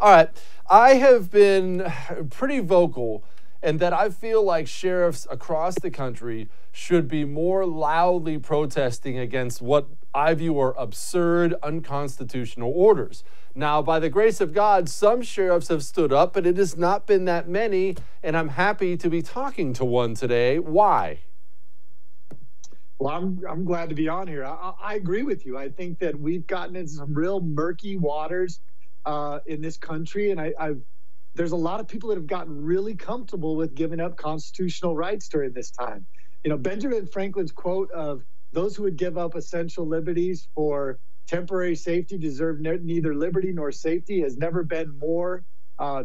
All right. I have been pretty vocal in that I feel like sheriffs across the country should be more loudly protesting against what I view are absurd, unconstitutional orders. Now, by the grace of God, some sheriffs have stood up, but it has not been that many, and I'm happy to be talking to one today. Why? Well, I'm glad to be on here. I agree with you. I think that we've gotten into some real murky waters in this country, and there's a lot of people that have gotten really comfortable with giving up constitutional rights during this time. You know, Benjamin Franklin's quote of those who would give up essential liberties for temporary safety deserve neither liberty nor safety has never been more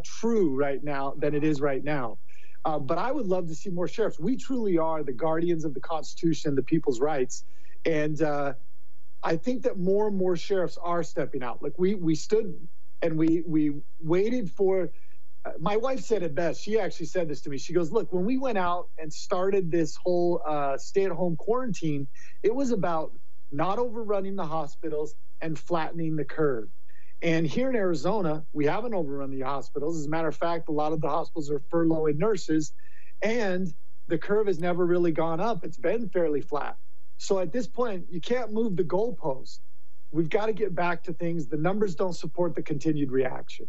true right now than it is right now. But I would love to see more sheriffs. We truly are the guardians of the Constitution and the people's rights. And I think that more and more sheriffs are stepping out. Like we stood and we waited for, my wife said it best. She actually said this to me. She goes, look, when we went out and started this whole stay-at-home quarantine, it was about not overrunning the hospitals and flattening the curve. And here in Arizona, we haven't overrun the hospitals. As a matter of fact, a lot of the hospitals are furloughing nurses, and the curve has never really gone up. It's been fairly flat. So at this point, you can't move the goalpost. We've got to get back to things. The numbers don't support the continued reaction.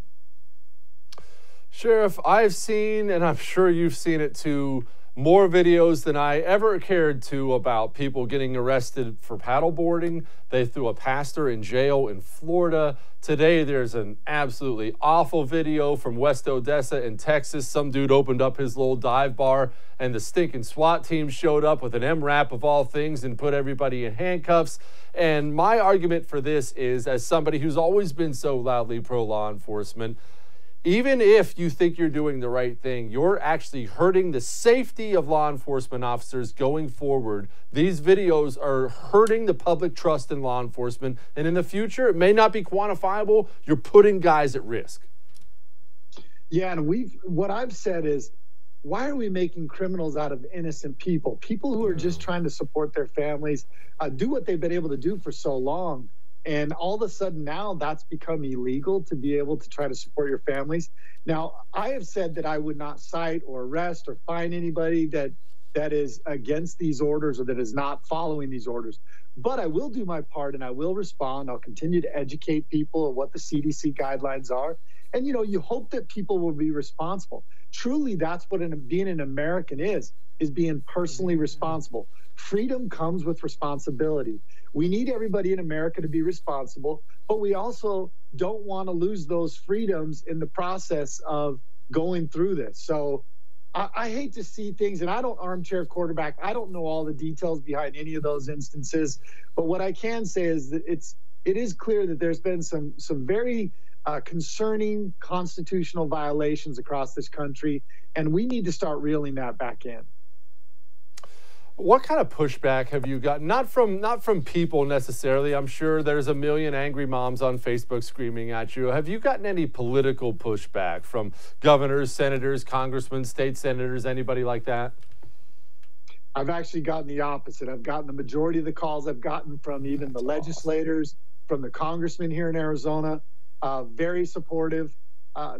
Sheriff, I've seen, and I'm sure you've seen it too, more videos than I ever cared to about people getting arrested for paddleboarding. They threw a pastor in jail in Florida. Today, there's an absolutely awful video from West Odessa in Texas. Some dude opened up his little dive bar, and the stinking SWAT team showed up with an MRAP of all things and put everybody in handcuffs. And my argument for this is, as somebody who's always been so loudly pro-law enforcement, even if you think you're doing the right thing, you're actually hurting the safety of law enforcement officers going forward. These videos are hurting the public trust in law enforcement. And in the future, it may not be quantifiable. You're putting guys at risk. Yeah, and what I've said is, why are we making criminals out of innocent people? People who are just trying to support their families, do what they've been able to do for so long. And all of a sudden now that's become illegal to be able to try to support your families. Now, I have said that I would not cite or arrest or fine anybody that is against these orders or that is not following these orders. But I will do my part and I will respond. I'll continue to educate people of what the CDC guidelines are. And, you know, you hope that people will be responsible. Truly, that's what being an American is being personally responsible. Freedom comes with responsibility. We need everybody in America to be responsible, but we also don't want to lose those freedoms in the process of going through this. So I hate to see things, and I don't armchair quarterback. I don't know all the details behind any of those instances, but what I can say is that it is clear that there's been some very concerning constitutional violations across this country, and we need to start reeling that back in. What kind of pushback have you gotten? Not from people necessarily. I'm sure there's a million angry moms on Facebook screaming at you. Have you gotten any political pushback from governors, senators, congressmen, state senators, anybody like that? I've actually gotten the opposite. I've gotten the majority of the calls I've gotten from even the legislators, from the congressmen here in Arizona, very supportive.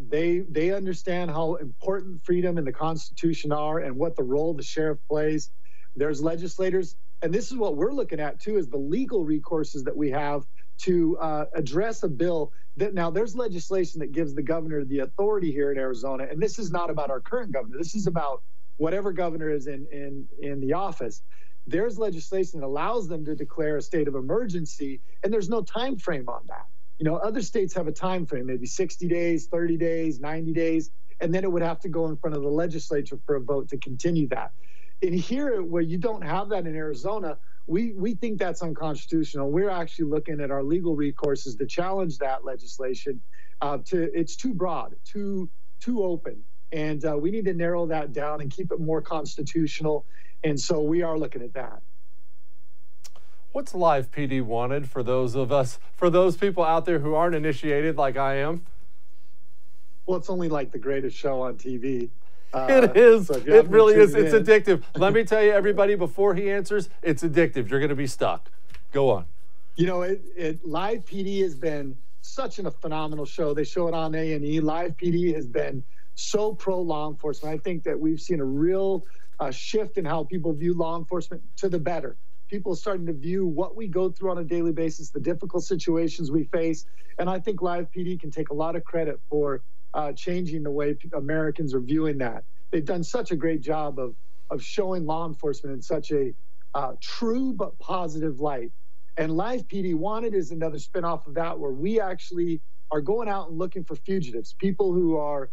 They understand how important freedom and the Constitution are and what the role the sheriff plays. There's legislators, and this is what we're looking at too, is the legal recourses that we have to address a bill that now there's legislation that gives the governor the authority here in Arizona. And this is not about our current governor. This is about whatever governor is in the office. There's legislation that allows them to declare a state of emergency, and there's no time frame on that. You know, other states have a time frame, maybe 60 days, 30 days, 90 days, and then it would have to go in front of the legislature for a vote to continue that. And here, where you don't have that in Arizona, we think that's unconstitutional. We're actually looking at our legal recourses to challenge that legislation. It's too broad, too open, and we need to narrow that down and keep it more constitutional. And so we are looking at that. What's LivePD wanted for those people out there who aren't initiated like I am? Well, it's only like the greatest show on TV. It is. So it really is. It's addictive. Let me tell you, everybody, before he answers, it's addictive. You're going to be stuck. Go on. You know, LivePD has been such a phenomenal show. They show it on A&E. LivePD has been so pro law enforcement. I think that we've seen a real shift in how people view law enforcement to the better. People are starting to view what we go through on a daily basis, the difficult situations we face. And I think LivePD can take a lot of credit for changing the way Americans are viewing that. They've done such a great job of showing law enforcement in such a true but positive light. And LivePD Wanted is another spinoff of that, where we actually are going out and looking for fugitives, people who are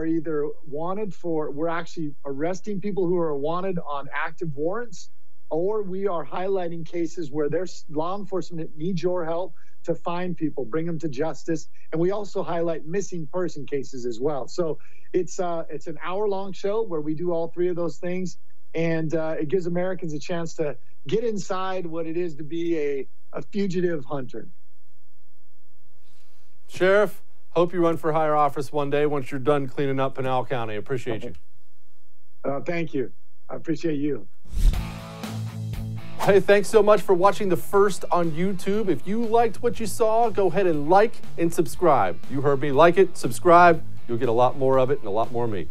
either wanted for, we're actually arresting people who are wanted on active warrants, or we are highlighting cases where there's law enforcement that needs your help to find people, bring them to justice. And we also highlight missing person cases as well. So it's an hour-long show where we do all three of those things. And it gives Americans a chance to get inside what it is to be a fugitive hunter. Sheriff, hope you run for higher office one day once you're done cleaning up Pinal County. Appreciate you. Thank you. I appreciate you. Hey, thanks so much for watching The First on YouTube. If you liked what you saw, go ahead and like and subscribe. You heard me. Like it, subscribe. You'll get a lot more of it and a lot more of me.